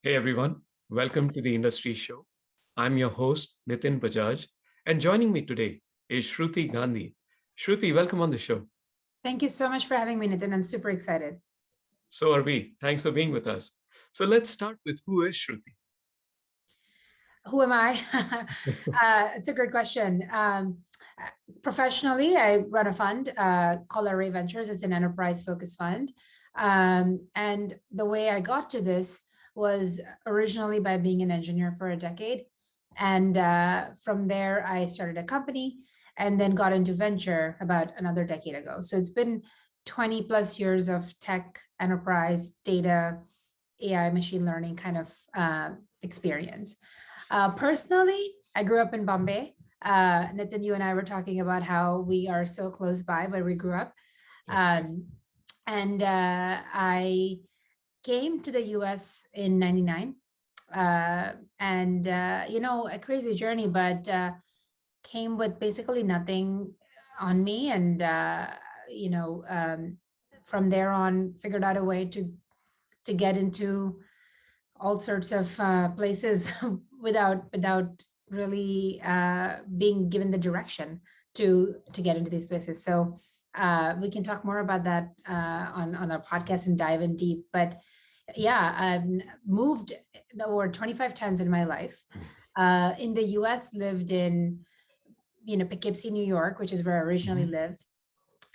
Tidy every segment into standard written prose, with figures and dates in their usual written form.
Hey everyone, welcome to the Industry Show. I'm your host, Nitin Bajaj, and joining me today is Shruti Gandhi. Shruti, welcome on the show. Thank you so much for having me, Nitin. I'm super excited. So are we. Thanks for being with us. So let's start with who is Shruti? Who am I? It's a great question. Professionally, I run a fund called Array Ventures. It's an enterprise focused fund. And the way I got to this was originally by being an engineer for a decade. And from there, I started a company and then got into venture about another decade ago. So it's been 20 plus years of tech, enterprise, data, AI, machine learning kind of experience. Personally, I grew up in Bombay. Nitin, you and I were talking about how we are so close by where we grew up. Yes. And I came to the US in 99. A crazy journey, but came with basically nothing on me. And, from there on, figured out a way to get into all sorts of places without really being given the direction to get into these places. So we can talk more about that on our podcast and dive in deep. But yeah, I've moved over 25 times in my life. In the U.S., lived in Poughkeepsie, New York, which is where I originally lived.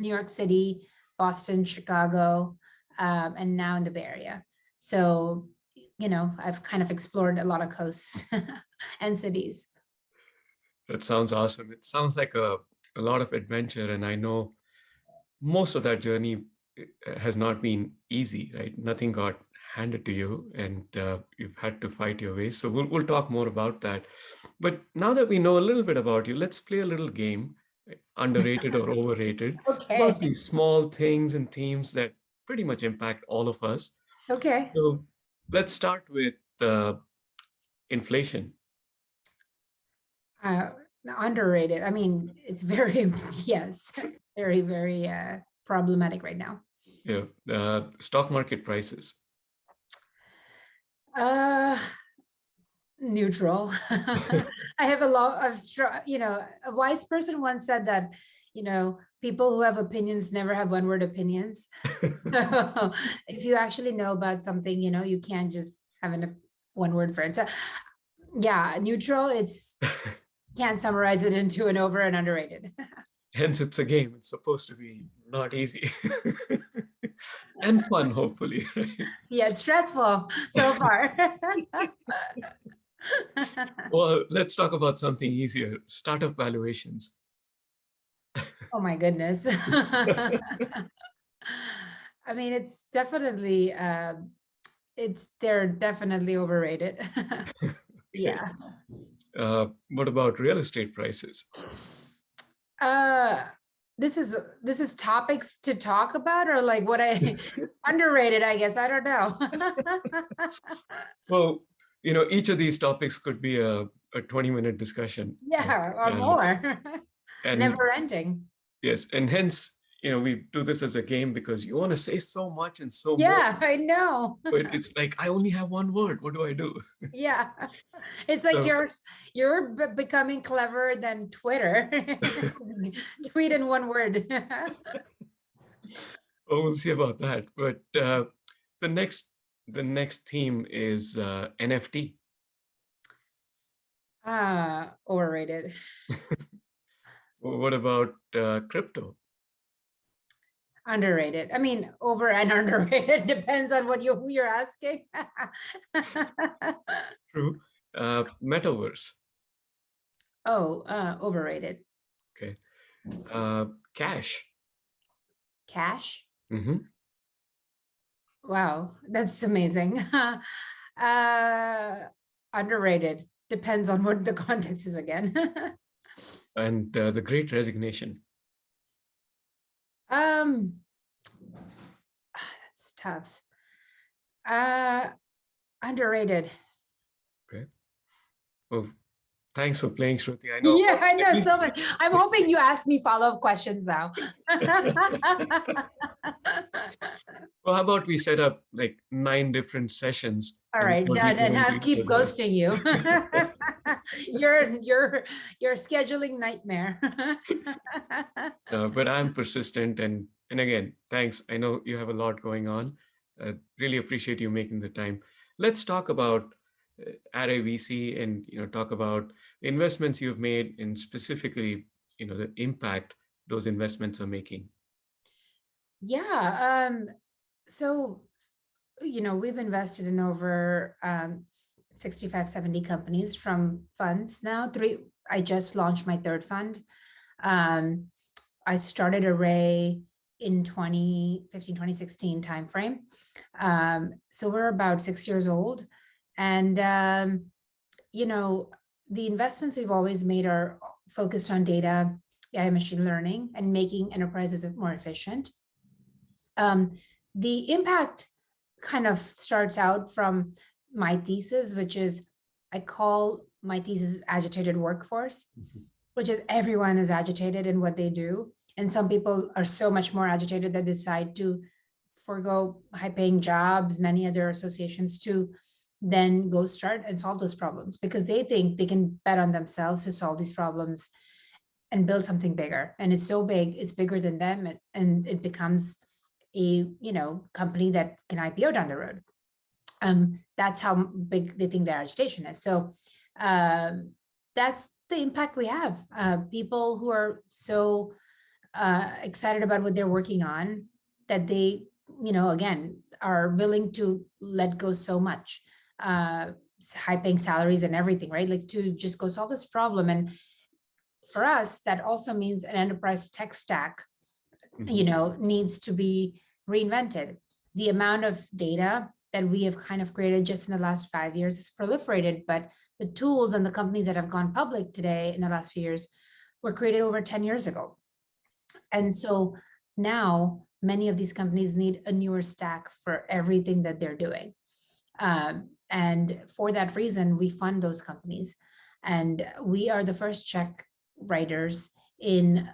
New York City, Boston, Chicago, and now in the Bay Area. So, I've kind of explored a lot of coasts and cities. That sounds awesome. It sounds like a lot of adventure, and I know most of that journey has not been easy, right? Nothing got handed to you, and you've had to fight your way. So we'll talk more about that. But now that we know a little bit about you, let's play a little game, underrated or overrated, about Okay. these small things and themes that pretty much impact all of us. Okay. So let's start with inflation. Uh, Underrated. I mean, it's very, yes, very, very problematic right now. Yeah, stock market prices. Uh, Neutral. I have a lot of, a wise person once said that, people who have opinions never have one word opinions. So if you actually know about something, you can't just have one word for it. So yeah, neutral, it's can't summarize it into an over and underrated. Hence, it's a game. It's supposed to be not easy and fun, hopefully. Right? Yeah, it's stressful so far. Well, let's talk about something easier, startup valuations. Oh my goodness. I mean, they're definitely overrated. Okay. Yeah. What about real estate prices? Uh this is topics to talk about, or like what I underrated, I guess. I don't know. Well, each of these topics could be a 20-minute discussion. Yeah, or Uh, more. and Never ending. yes, and hence, we do this as a game because you want to say so much and so more, Yeah, I know. but it's like, I only have one word. What do I do? Yeah. It's like So, you're becoming cleverer than Twitter. Tweet in one word. oh, we'll see about that. But the next the next theme is NFT. Overrated. What about crypto? Underrated. I mean, over and underrated depends on who you're asking. True. Metaverse. Oh, overrated. Okay. Cash. Cash. Hmm. Wow, that's amazing. uh, Underrated. Depends on what the context is again. And the Great Resignation. um, that's tough. Uh, Underrated. Okay. Well, Thanks for playing, Shruti. I know Yeah, I at know least. so much. I'm hoping you ask me follow-up questions now. Well, how about we set up like 9 different sessions All and right, go deeper then into I'll each keep of those? ghosting you. You're scheduling nightmare. But I'm persistent, and again, thanks. I know you have a lot going on. Really appreciate you making the time. Let's talk about Array VC, and talk about the investments you've made, and specifically the impact those investments are making. Yeah. So, we've invested in over 65, 70 companies from funds now. I just launched my third fund. Um, I started Array in 2015, 2016 timeframe. So we're about 6 years old. And, the investments we've always made are focused on data, AI, machine learning, and making enterprises more efficient. The impact kind of starts out from my thesis, which is I call my thesis agitated workforce, which is everyone is agitated in what they do. And some people are so much more agitated that they decide to forego high paying jobs, many other associations to then go start and solve those problems because they think they can bet on themselves to solve these problems and build something bigger. And it's so big, it's bigger than them, and it becomes a company that can IPO down the road. That's how big they think their agitation is. So that's the impact we have. People who are so excited about what they're working on that they, again, are willing to let go so much, high paying salaries and everything, right? Like to just go solve this problem. And for us, that also means an enterprise tech stack, needs to be reinvented. The amount of data that we have kind of created just in the last 5 years is proliferated, but the tools and the companies that have gone public today in the last few years were created over 10 years ago. And so now many of these companies need a newer stack for everything that they're doing. And for that reason, we fund those companies. And we are the first check writers in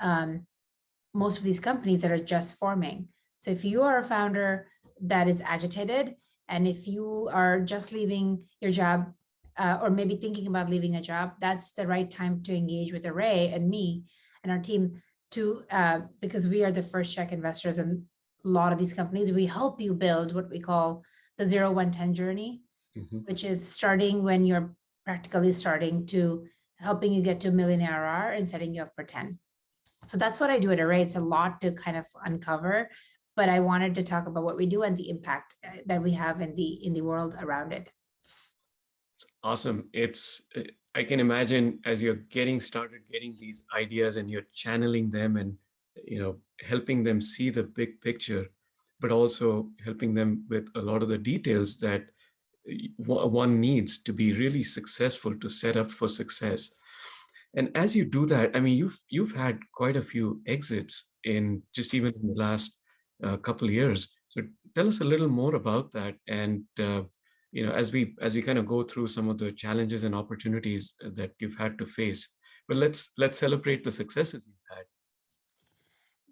most of these companies that are just forming. So if you are a founder that is agitated, and if you are just leaving your job, or maybe thinking about leaving a job, that's the right time to engage with Array and me and our team to because we are the first check investors in a lot of these companies. We help you build what we call the 0-1-10 journey, which is starting when you're practically starting to helping you get to a million ARR and setting you up for 10. So that's what I do at Array. It's a lot to kind of uncover, but I wanted to talk about what we do and the impact that we have in the world around it. It's awesome. I can imagine as you're getting started, getting these ideas and you're channeling them and helping them see the big picture, but also helping them with a lot of the details that one needs to be really successful, to set up for success. And as you do that, I mean, you've had quite a few exits in just even in the last couple of years. So tell us a little more about that, and as we kind of go through some of the challenges and opportunities that you've had to face. But let's celebrate the successes you've had.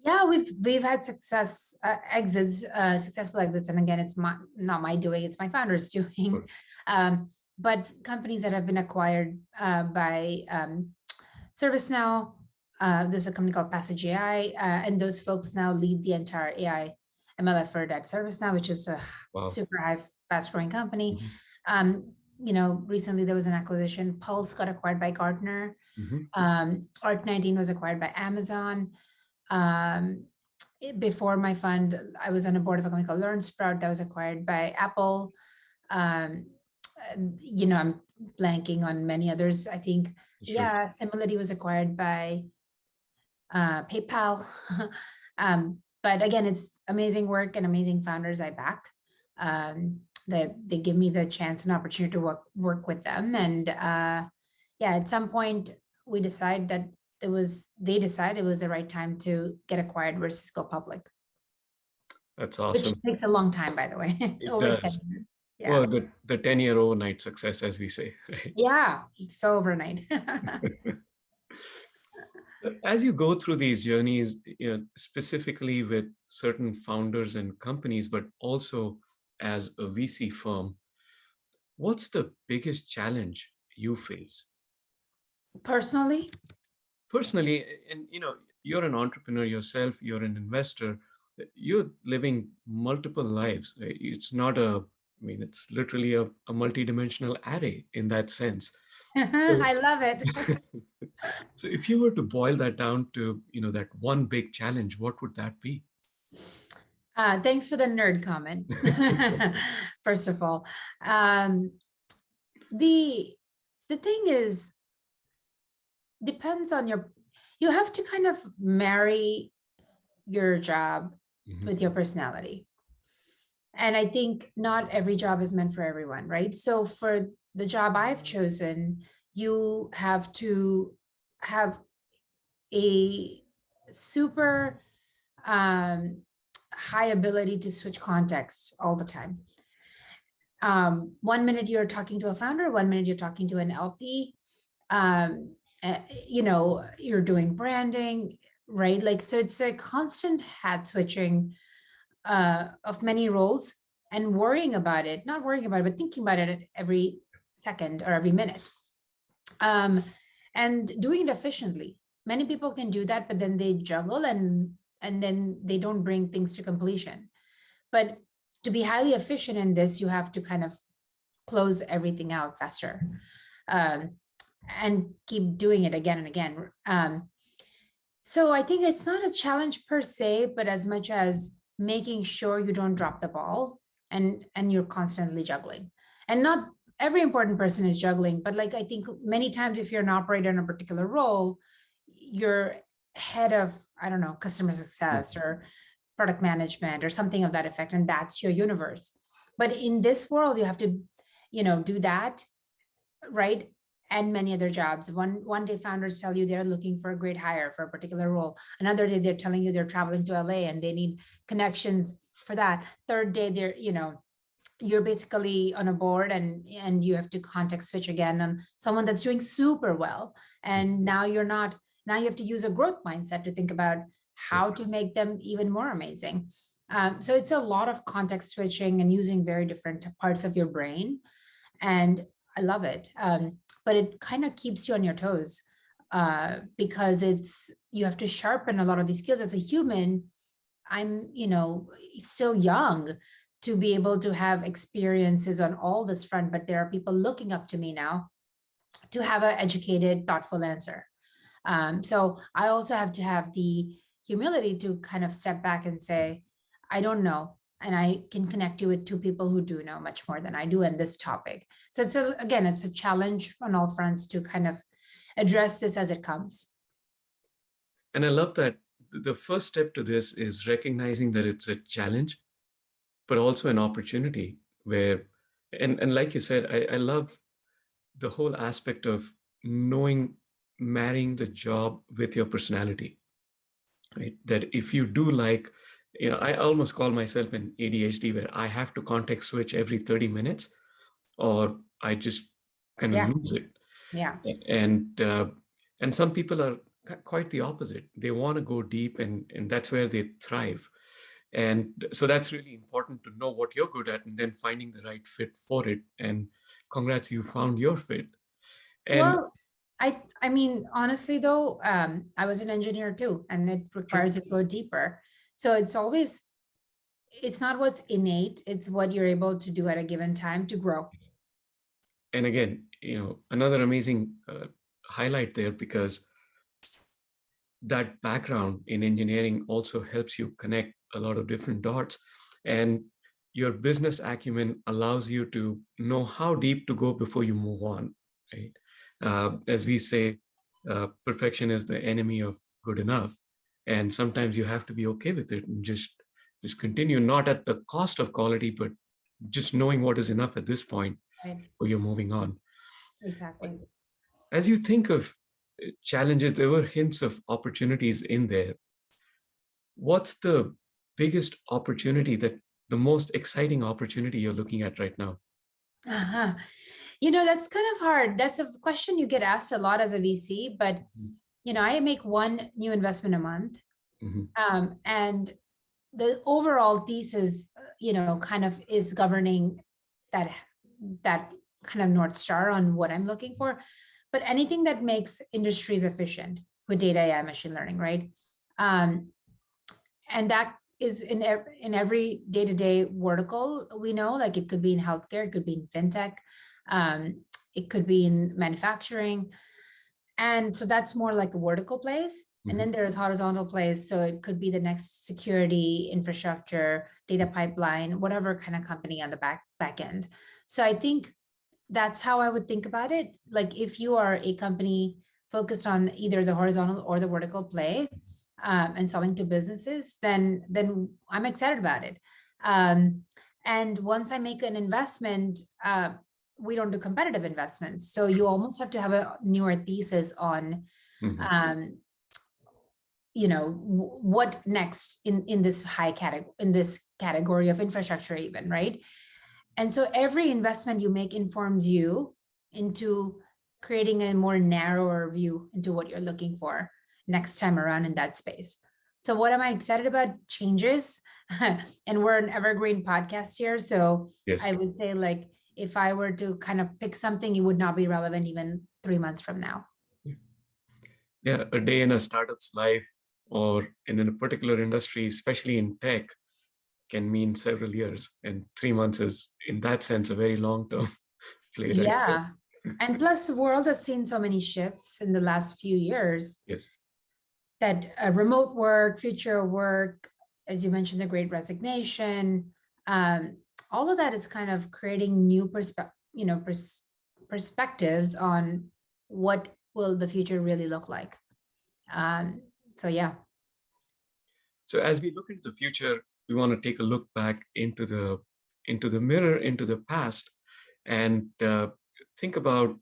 Yeah, we've had successful exits, and again, it's not my doing; it's my founder's doing. But companies that have been acquired by ServiceNow, there's a company called Passage AI, and those folks now lead the entire AI ML effort at ServiceNow, which is a super high, fast-growing company. Recently there was an acquisition. Pulse got acquired by Gartner. Art19 was acquired by Amazon. Before my fund, I was on a board of a company called LearnSprout that was acquired by Apple. I'm blanking on many others. I think, sure. Yeah, Simility was acquired by PayPal. But again, it's amazing work and amazing founders I back. That they give me the chance and opportunity to work with them. And at some point we decide that they decided it was the right time to get acquired versus go public. That's awesome. Which takes a long time, by the way. Over 10 years. Yeah. Well, the 10-year overnight success, as we say, right? Yeah. It's so overnight. As you go through these journeys, specifically with certain founders and companies, but also as a VC firm, what's the biggest challenge you face Personally, personally? And you're an entrepreneur yourself, you're an investor, you're living multiple lives, right? It's not I mean, it's literally a multidimensional array in that sense. So, I love it. so if you were to boil that down to, that one big challenge, what would that be? Thanks for the nerd comment. First of all, um, the the thing is, depends on your. You have to kind of marry your job Mhm. with your personality, and I think not every job is meant for everyone, right? So for the job I've chosen, you have to have a super um, high ability to switch contexts all the time. 1 minute you're talking to a founder, 1 minute you're talking to an LP. Um, you're doing branding, right? Like, so it's a constant hat switching of many roles and worrying about it, not worrying about it, but thinking about it at every second or every minute. Um, and doing it efficiently. Many people can do that, but then they juggle and then they don't bring things to completion. But to be highly efficient in this, you have to kind of close everything out faster, um, and keep doing it again and again. So I think it's not a challenge per se, but as much as making sure you don't drop the ball and you're constantly juggling. And not every important person is juggling, but like I think many times if you're an operator in a particular role, you're head of, I don't know, customer success Mhm. or product management or something of that effect, and that's your universe. But in this world, you have to, do that, right? And many other jobs. One day founders tell you they're looking for a great hire for a particular role. Another day they're telling you they're traveling to LA and they need connections for that. Third day they're, you're basically on a board and you have to context switch again on someone that's doing super well. And now you're not, now you have to use a growth mindset to think about how to make them even more amazing. So it's a lot of context switching and using very different parts of your brain, and I love it. But it kind of keeps you on your toes, because it's, you have to sharpen a lot of these skills as a human. I'm, still young to be able to have experiences on all this front, but there are people looking up to me now to have an educated, thoughtful answer. So I also have to have the humility to kind of step back and say, I don't know. And I can connect you with two people who do know much more than I do in this topic. So again, it's a challenge on all fronts to kind of address this as it comes. And I love that the first step to this is recognizing that it's a challenge, but also an opportunity where, and like you said, I love the whole aspect of knowing, marrying the job with your personality, right? That if you do like, I almost call myself an ADHD where I have to context switch every 30 minutes or I just kind of Yeah. lose it. Yeah. And and some people are quite the opposite. They want to go deep, and that's where they thrive. And so that's really important to know what you're good at and then finding the right fit for it. And congrats, you found your fit. And Well, I mean, honestly though, I was an engineer too, and it true. requires you to go deeper. So it's always, it's not what's innate, it's what you're able to do at a given time to grow. And again, another amazing highlight there, because that background in engineering also helps you connect a lot of different dots, and your business acumen allows you to know how deep to go before you move on, right? As we say, perfection is the enemy of good enough, and sometimes you have to be okay with it and just continue, not at the cost of quality, but just knowing what is enough at this point Right. or you're moving on. Exactly. As you think of challenges, there were hints of opportunities in there. What's the biggest opportunity, that the most exciting opportunity you're looking at right now? Uh-huh. That's kind of hard. That's a question you get asked a lot as a VC, but I make one new investment a month. Mm-hmm. And the overall thesis, kind of is governing that that kind of North Star on what I'm looking for. But anything that makes industries efficient with data AI machine learning, right? Um, and that is in every day-to-day vertical. We know, like, it could be in healthcare, it could be in fintech, um, it could be in manufacturing. And so that's more like a vertical place. And Mm-hmm. then there's horizontal place. So it could be the next security, infrastructure, data pipeline, whatever kind of company on the back end. So I think that's how I would think about it. Like, if you are a company focused on either the horizontal or the vertical play, and selling to businesses, then I'm excited about it. Um, and once I make an investment, we don't do competitive investments, so you almost have to have a newer thesis on, Mm-hmm. um, what next in this high category, in this category of infrastructure, even, right? And so every investment you make informs you into creating a more narrower view into what you're looking for next time around in that space. So what am I excited about? Changes. And we're an evergreen podcast here. So I Yes. would say, like, if I were to kind of pick something, it would not be relevant even 3 months from now. Yeah, a day in a startup's life or in a particular industry, especially in tech, can mean several years. And 3 months is, in that sense, a very long term play right there. Yeah. And plus, the world has seen so many shifts in the last few years, Yes. that remote work, future work, as you mentioned, the great resignation, um, all of that is kind of creating new perspectives on what will the future really look like. Um, so yeah. So as we look into the future, we want to take a look back into the mirror, into the past, and think about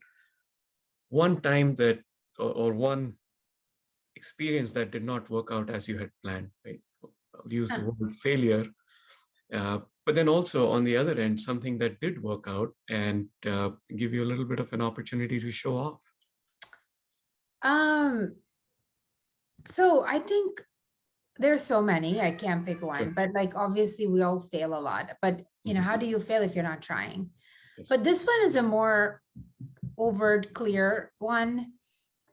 one time that, or one experience that did not work out as you had planned. Right? I'll use the Huh. word failure, but then also on the other end, something that did work out and give you a little bit of an opportunity to show off. Um, so I think there's so many, I can't pick Sure. one, but like, obviously we all fail a lot, but Mhm. how do you fail if you're not trying? Yes. But this one is a more overt, clear one.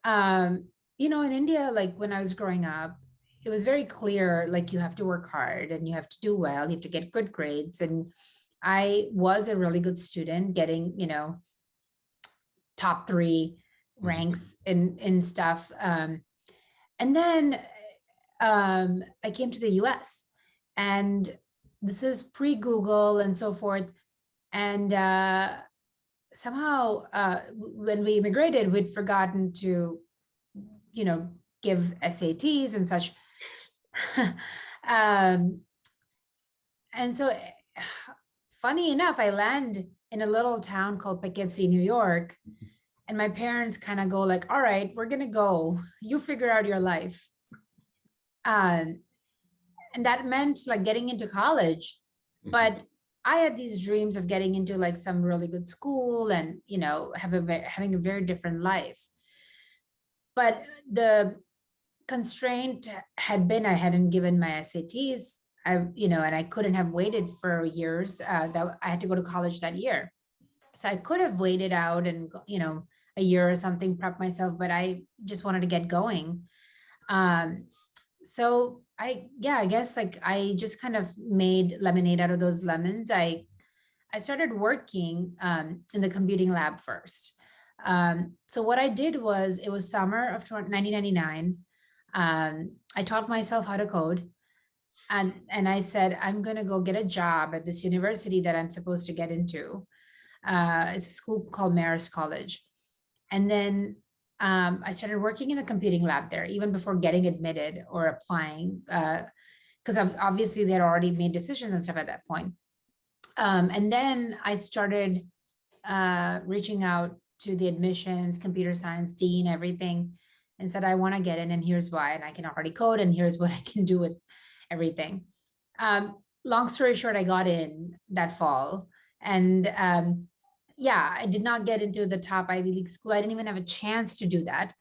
um in India, like when I was growing up, it was very clear, like, you have to work hard and you have to do well, you have to get good grades. And I was a really good student, getting top three Mhm. ranks in stuff. And then I came to the US, and this is pre Google and so forth. And somehow, when we immigrated, we'd forgotten to you know give SATs and such. um, and so, funny enough, I land in a little town called Poughkeepsie, New York, and my parents kind of go like, "All right, we're gonna go. You figure out your life." Um, and that meant, like, getting into college, Mhm. but I had these dreams of getting into like some really good school and having a very different life. But the constraint had been, I hadn't given my SATs. And I couldn't have waited for years. That I had to go to college that year, so I could have waited out and a year or something, prep myself. But I just wanted to get going. Um, so I guess, like, I just kind of made lemonade out of those lemons. I started working in the computing lab first. So what I did was, it was summer of 1999. I taught myself how to code, and I said, I'm going to go get a job at this university that I'm supposed to get into. It's a school called Marist College. And then I started working in a computing lab there, even before getting admitted or applying, because obviously they had already made decisions and stuff at that point. And then I started reaching out to the admissions, computer science dean, everything, and said, I want to get in, and here's why. And I can already code, and here's what I can do with everything. Long story short, I got in that fall. And yeah, I did not get into the top Ivy League school. I didn't even have a chance to do that.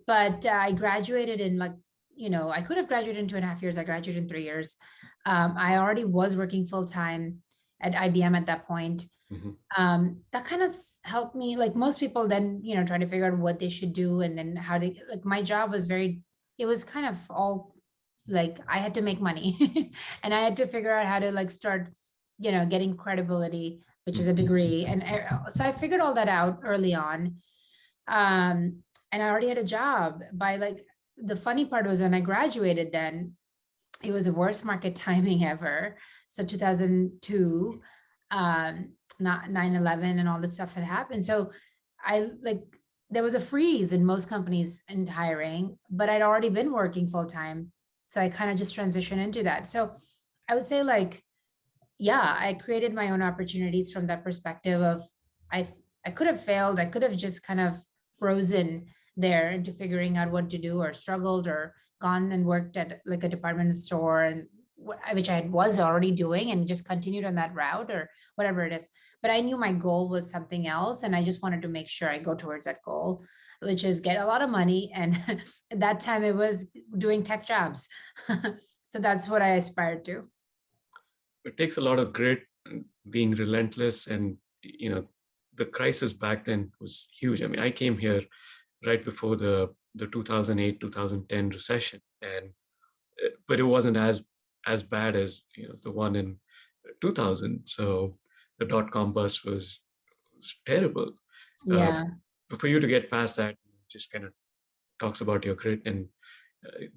But I graduated in like, I could have graduated in 2.5 years. I graduated in 3 years. I already was working full time at IBM at that point. Mhm. That kind of helped me. Like most people then, try to figure out what they should do and then how to, like my job was it was kind of all like I had to make money and I had to figure out how to like start, getting credibility, which is a Mhm. degree. And so I figured all that out early on. And I already had a job by like, the funny part was when I graduated, then it was the worst market timing ever. So 2002, not 9/11 and all this stuff had happened. So I like, there was a freeze in most companies in hiring, but I'd already been working full time. So I kind of just transitioned into that. So I would say like, yeah, I created my own opportunities from that perspective of I I could have failed. I could have just kind of frozen there into figuring out what to do or struggled or gone and worked at like a department store and which I was already doing and just continued on that route or whatever it is. But I knew my goal was something else and I just wanted to make sure I go towards that goal, which is get a lot of money. And at that time it was doing tech jobs. So that's what I aspired to. It takes a lot of grit, and being relentless, and the crisis back then was huge. I mean, I came here right before the 2008 2010 recession, and but it wasn't as bad as the one in 2000. So the dot-com bust was terrible. Uh, Yeah. but for you to get past that, just kind of talks about your grit and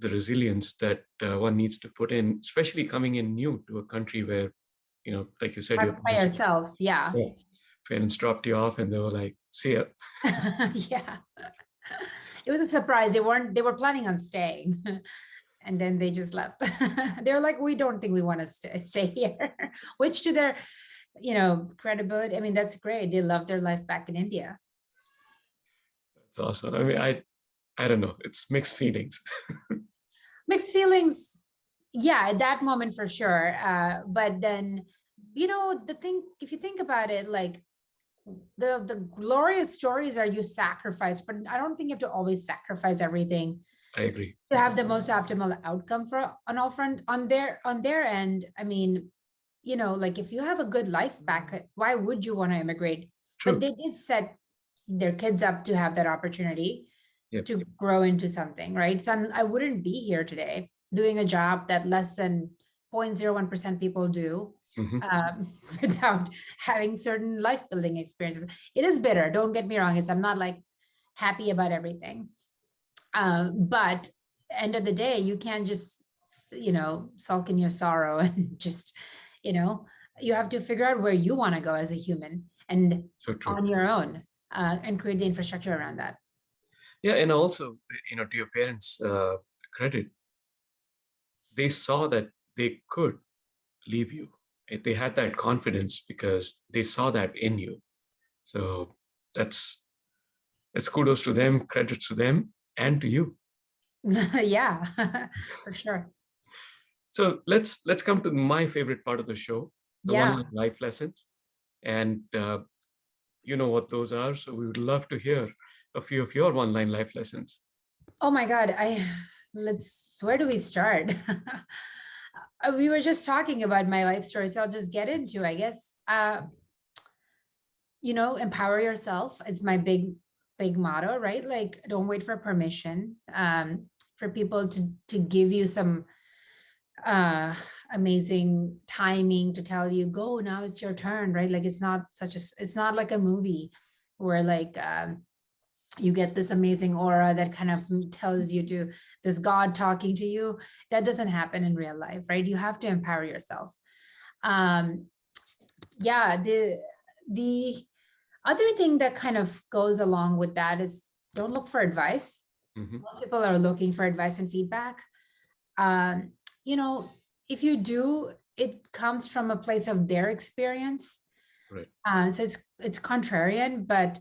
the resilience that one needs to put in, especially coming in new to a country where, like you said, by, your by parents, yourself. Yeah. yeah, parents dropped you off and they were like, "See ya." Yeah. It was a surprise. They were planning on staying. And then they just left. They're like, we don't think we want to stay here, which to their, credibility. I mean, that's great. They love their life back in India. It's awesome. I mean, I don't know. It's mixed feelings. Mixed feelings. Yeah, at that moment for sure. But then, the thing, if you think about it, like the glorious stories are you sacrifice, but I don't think you have to always sacrifice everything I agree. to have the most optimal outcome for on all front on their end. I mean, like if you have a good life back, why would you want to immigrate? But True. they did set their kids up to have that opportunity Yep. to grow into something, right? So I wouldn't be here today doing a job that less than 0.01% people do, Hmm. without having certain life building experiences. It is bitter. Don't get me wrong. I'm not like happy about everything. But end of the day, you can't just, sulk in your sorrow and just, you know, you have to figure out where you want to go as a human and So true. on your own, and create the infrastructure around that. Yeah, and also, to your parents' credit, they saw that they could leave you. They had that confidence because they saw that in you. So that's that's kudos to them, credits to them, and to you. Yeah, for sure. So let's come to my favorite part of the show, the Yeah. one life lessons, and you know what those are. So we would love to hear a few of your online life lessons. Oh my God. Where do we start? We were just talking about my life story, so I'll just get into, I guess. Empower yourself. It's my big motto, right? Like, don't wait for permission, for people to give you some uh amazing timing to tell you, go, now it's your turn, right? Like it's not like a movie where like, you get this amazing aura that kind of tells you to this god talking to you. That doesn't happen in real life, right? You have to empower yourself. um yeah, the other thing that kind of goes along with that is, don't look for advice. Hmm. Most people are looking for advice and feedback. um, you know, if you do, it comes from a place of their experience. Right. So it's contrarian, but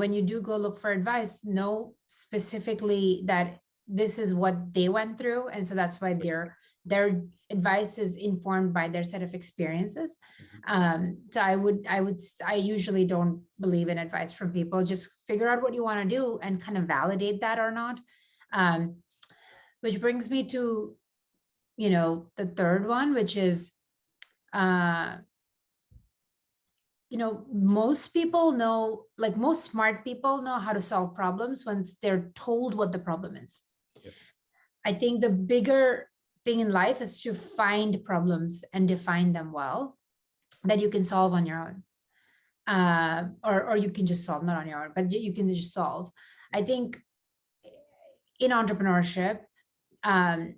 when you do go look for advice, know specifically that this is what they went through, and so that's why they're advice is informed by their set of experiences. So I usually don't believe in advice from people. Just figure out what you want to do and kind of validate that or not. Um, which brings me to, the third one, which is, uh, most people know, like most smart people know how to solve problems once they're told what the problem is. Yep. I think the bigger thing in life is to find problems and define them well that you can solve on your own. Or you can just solve, not on your own, but you can just solve. I think in entrepreneurship, um,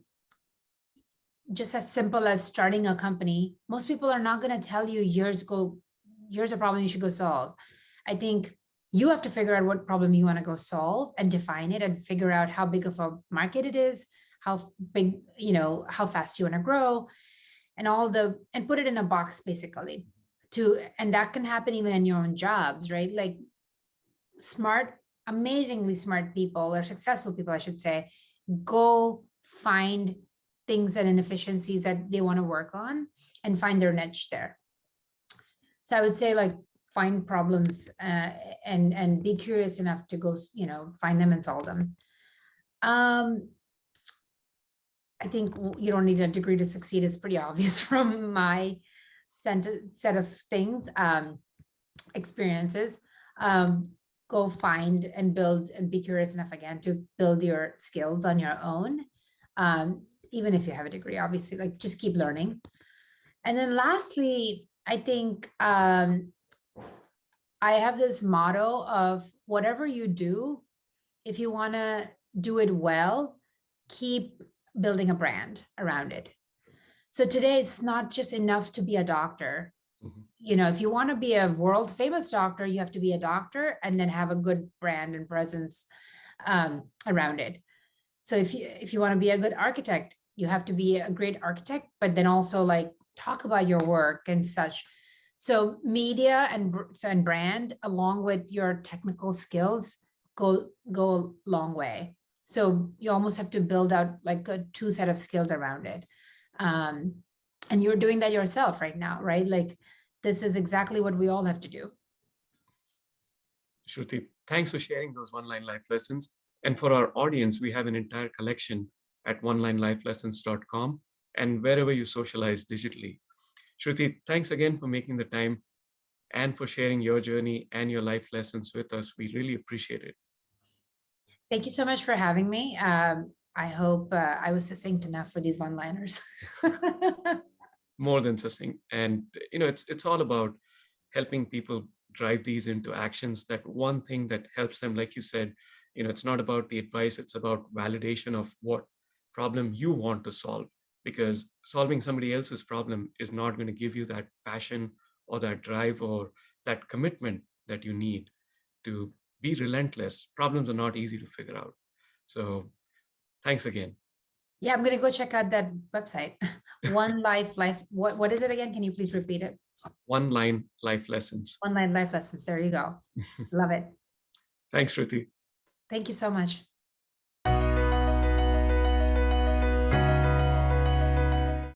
just as simple as starting a company, most people are not going to tell you here's a problem you should go solve. I think you have to figure out what problem you want to go solve and define it and figure out how big of a market it is, how big, how fast you want to grow, and put it in a box basically. And that can happen even in your own jobs, right? Like amazingly smart people, or successful people, I should say, go find things and inefficiencies that they want to work on and find their niche there. So I would say, like, find problems, and be curious enough to go, find them and solve them. I think you don't need a degree to succeed. It's pretty obvious from my set of things, experiences. Go find and build, and be curious enough, again, to build your skills on your own. Even if you have a degree, obviously, like, just keep learning. And then lastly, I think, I have this motto of whatever you do, if you want to do it well, keep building a brand around it. So today, it's not just enough to be a doctor. If you want to be a world famous doctor, you have to be a doctor and then have a good brand and presence around it. So if you want to be a good architect, you have to be a great architect, but then also, like, talk about your work and such. So media and brand, along with your technical skills, go a long way. So you almost have to build out like a two set of skills around it. And you're doing that yourself right now, right? Like, this is exactly what we all have to do. Shruti, thanks for sharing those one-line life lessons. And for our audience, we have an entire collection at OneLineLifeLessons.com and wherever you socialize digitally. Shruti, thanks again for making the time and for sharing your journey and your life lessons with us. We really appreciate it. Thank you so much for having me. I hope I was succinct enough for these one-liners. More than succinct. And it's all about helping people drive these into actions. That one thing that helps them, like you said, it's not about the advice, it's about validation of what problem you want to solve, because solving somebody else's problem is not going to give you that passion or that drive or that commitment that you need to be relentless. Problems are not easy to figure out. So thanks again. Yeah, I'm going to go check out that website. What is it again? Can you please repeat it? One Line Life Lessons. OneLineLifeLessons. There you go. Love it. Thanks, Shruti. Thank you so much.